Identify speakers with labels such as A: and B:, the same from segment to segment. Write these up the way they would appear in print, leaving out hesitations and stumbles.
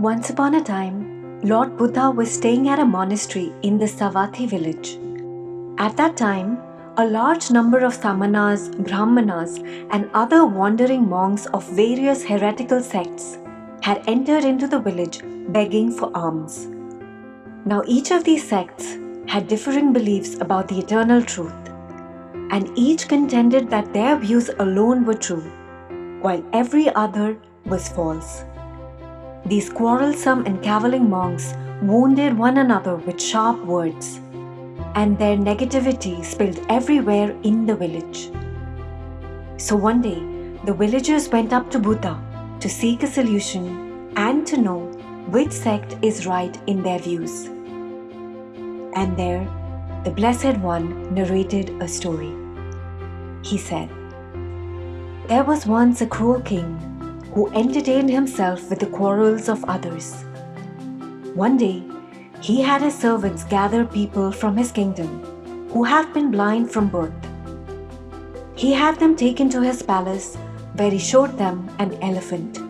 A: Once upon a time, Lord Buddha was staying at a monastery in the Savatthi village. At that time, a large number of samanas, brahmanas, and other wandering monks of various heretical sects had entered into the village begging for alms. Now, each of these sects had differing beliefs about the eternal truth, and each contended that their views alone were true, while every other was false. These quarrelsome and cavilling monks wounded one another with sharp words, and their negativity spilled everywhere in the village. So one day, the villagers went up to Buddha to seek a solution and to know which sect is right in their views. And there, the Blessed One narrated a story. He said, "There was once a cruel king who entertained himself with the quarrels of others. One day, he had his servants gather people from his kingdom who have been blind from birth. He had them taken to his palace, where he showed them an elephant.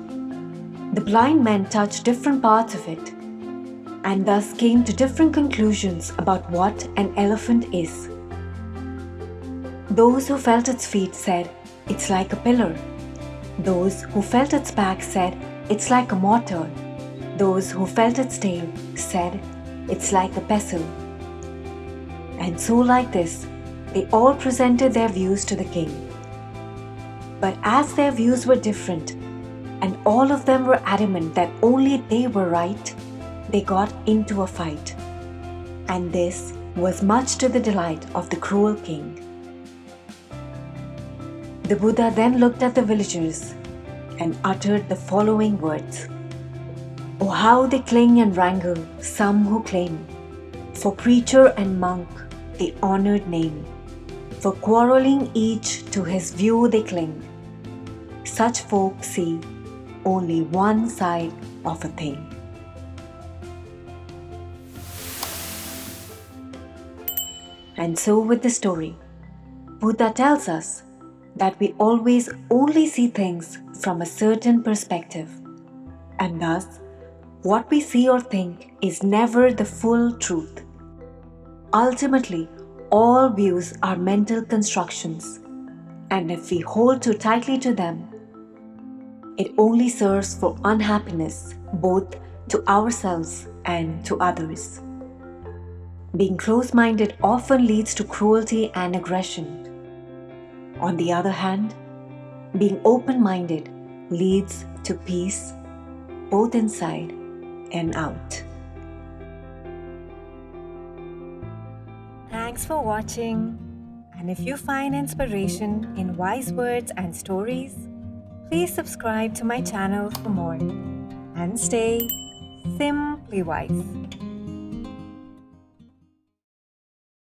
A: The blind men touched different parts of it, and thus came to different conclusions about what an elephant is. Those who felt its feet said, 'It's like a pillar.' Those who felt its back said, 'It's like a mortar.' Those who felt its tail said, 'It's like a pestle.' And so like this, they all presented their views to the king. But as their views were different, and all of them were adamant that only they were right, they got into a fight. And this was much to the delight of the cruel king. The Buddha then looked at the villagers and uttered the following words. Oh, how they cling and wrangle, some who claim, for preacher and monk the honored name. For quarreling each to his view they cling. Such folk see only one side of a thing." And so with the story, Buddha tells us that we always only see things from a certain perspective, and thus what we see or think is never the full truth. Ultimately, all views are mental constructions, and if we hold too tightly to them, it only serves for unhappiness both to ourselves and to others. Being close-minded often leads to cruelty and aggression. On the other hand, being open-minded leads to peace, both inside and out. Thanks for watching. And if you find inspiration in wise words and stories, please subscribe to my channel for more. And stay simply wise.